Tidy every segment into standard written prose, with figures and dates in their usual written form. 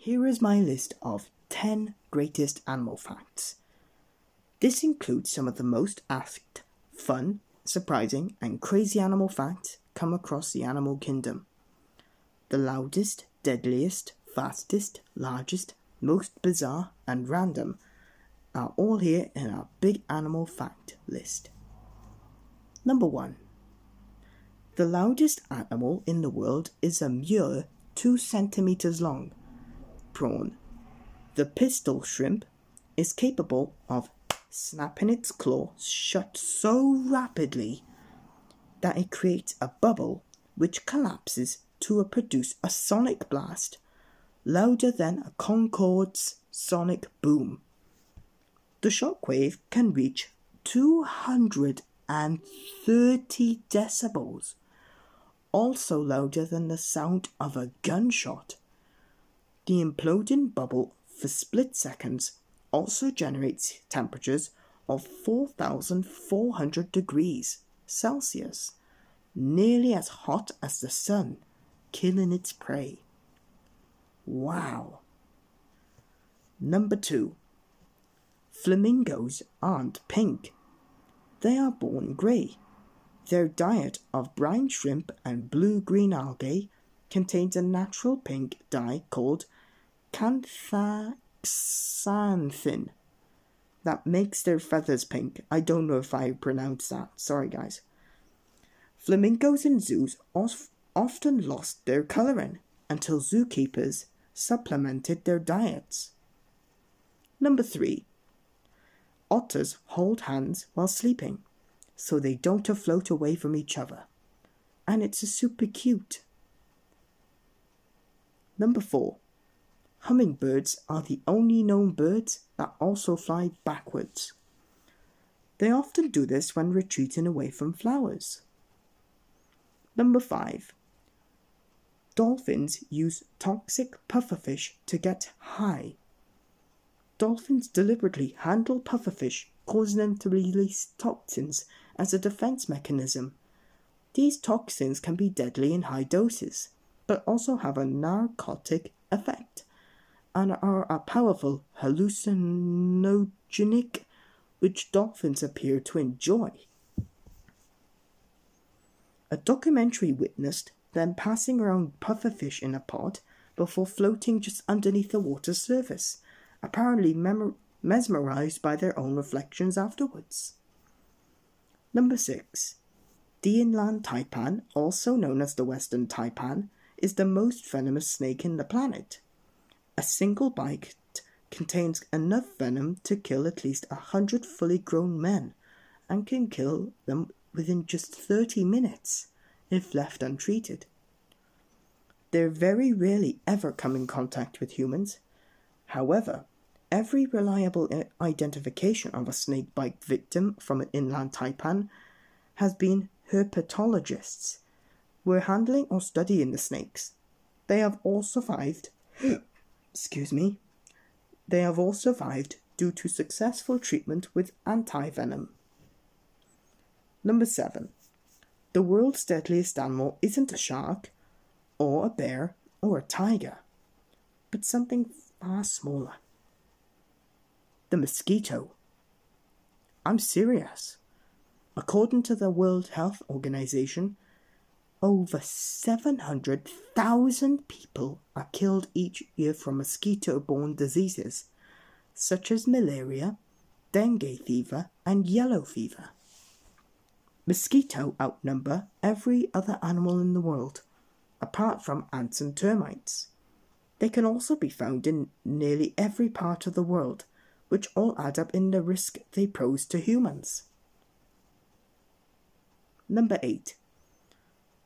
Here is my list of 10 greatest animal facts. This includes some of the most asked, fun, surprising, and crazy animal facts come across the animal kingdom. The loudest, deadliest, fastest, largest, most bizarre, and random are all here in our big animal fact list. Number 1. The loudest animal in the world is a mere 2 centimeters long prawn. The pistol shrimp is capable of snapping its claw shut so rapidly that it creates a bubble which collapses to produce a sonic blast louder than a Concorde's sonic boom. The shockwave can reach 230 decibels, also louder than the sound of a gunshot. The imploding bubble for split seconds also generates temperatures of 4,400 degrees Celsius, nearly as hot as the sun, killing its prey. Wow! Number 2. Flamingos aren't pink. They are born grey. Their diet of brine shrimp and blue-green algae contains a natural pink dye called canthaxanthin that makes their feathers pink. I don't know if I pronounced that. Sorry, guys. Flamingos in zoos often lost their colouring until zookeepers supplemented their diets. Number 3. Otters hold hands while sleeping, so they don't float away from each other. And it's super cute. Number 4. Hummingbirds are the only known birds that also fly backwards. They often do this when retreating away from flowers. Number 5. Dolphins use toxic pufferfish to get high. Dolphins deliberately handle pufferfish, causing them to release toxins as a defense mechanism. These toxins can be deadly in high doses, but also have a narcotic effect and are a powerful hallucinogenic which dolphins appear to enjoy. A documentary witnessed them passing around pufferfish in a pot before floating just underneath the water's surface, apparently mesmerized by their own reflections afterwards. Number 6. The inland taipan, also known as the western taipan, is the most venomous snake in the planet. A single bite contains enough venom to kill at least 100 fully grown men and can kill them within just 30 minutes if left untreated. They very rarely ever come in contact with humans. However, every reliable identification of a snake bite victim from an inland taipan has been herpetologists who are handling or studying the snakes. They have all survived They have all survived due to successful treatment with antivenom. Number 7. The world's deadliest animal isn't a shark, or a bear, or a tiger, but something far smaller. The mosquito. I'm serious. According to the World Health Organization, over 700,000 people are killed each year from mosquito-borne diseases, such as malaria, dengue fever, and yellow fever. Mosquito outnumber every other animal in the world, apart from ants and termites. They can also be found in nearly every part of the world, which all add up in the risk they pose to humans. Number 8.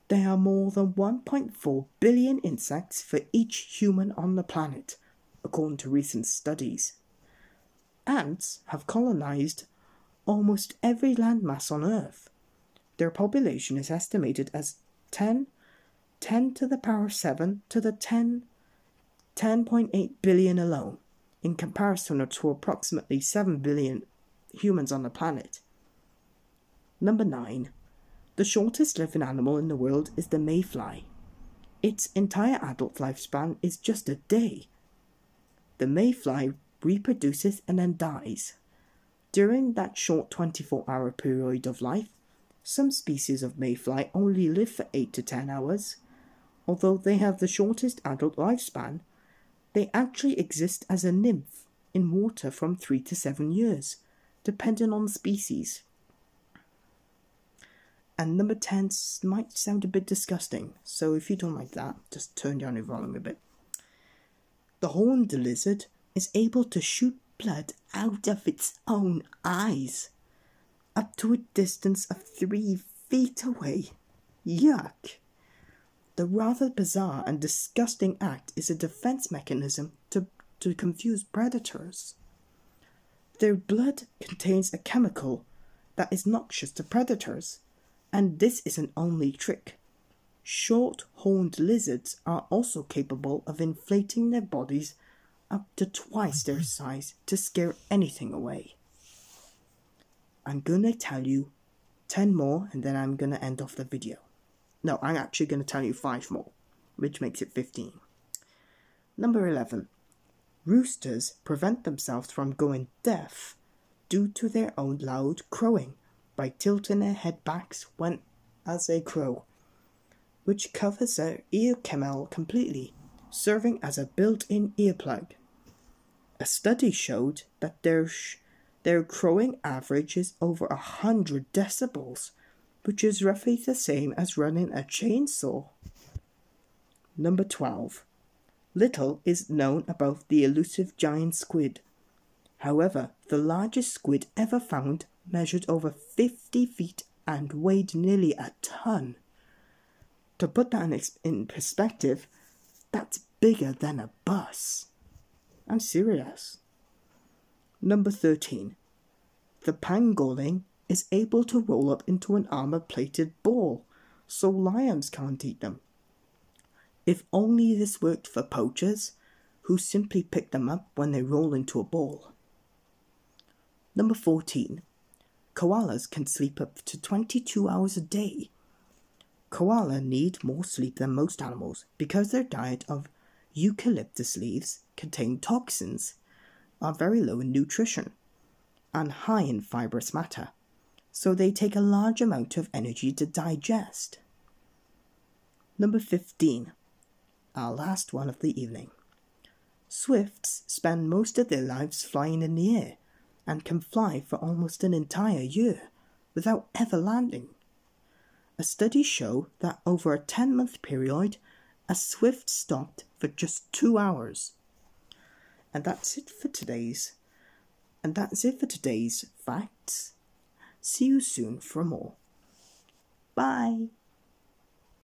There are more than 1.4 billion insects for each human on the planet, according to recent studies. Ants have colonized almost every landmass on Earth. Their population is estimated as 10 to the power 7 to the 10.8 billion alone, in comparison to approximately 7 billion humans on the planet. Number 9. The shortest living animal in the world is the mayfly. Its entire adult lifespan is just a day, the mayfly reproduces and then dies. During that short 24-hour period of life, some species of mayfly only live for 8 to 10 hours. Although they have the shortest adult lifespan, they actually exist as a nymph in water from 3 to 7 years, depending on the species. And number 10 might sound a bit disgusting, so if you don't like that, just turn down your volume a bit. The horned lizard is able to shoot blood out of its own eyes, up to a distance of 3 feet away. Yuck! The rather bizarre and disgusting act is a defense mechanism to confuse predators. Their blood contains a chemical that is noxious to predators, and this isn't only trick. Short-horned lizards are also capable of inflating their bodies up to twice their size to scare anything away. I'm gonna tell you 10 more and then I'm gonna end off the video. No, I'm actually gonna tell you 5 more, which makes it 15. Number 11. Roosters prevent themselves from going deaf due to their own loud crowing by tilting their head backs as they crow, which covers their ear canal completely, serving as a built-in earplug. A study showed that their crowing averages over 100 decibels, which is roughly the same as running a chainsaw. Number 12. Little is known about the elusive giant squid. However, the largest squid ever found measured over 50 feet and weighed nearly a ton. To put that in perspective, that's bigger than a bus. I'm serious. Number 13. The pangolin is able to roll up into an armor-plated ball, so lions can't eat them. If only this worked for poachers, who simply pick them up when they roll into a ball. Number 14. Koalas can sleep up to 22 hours a day. Koalas need more sleep than most animals because their diet of eucalyptus leaves contain toxins, are very low in nutrition, and high in fibrous matter, so they take a large amount of energy to digest. Number 15. Our last one of the evening. Swifts spend most of their lives flying in the air and can fly for almost an entire year without ever landing. A study showed that over a 10-month period, a swift stopped for just 2 hours. And that's it for today's facts. See you soon for more. Bye.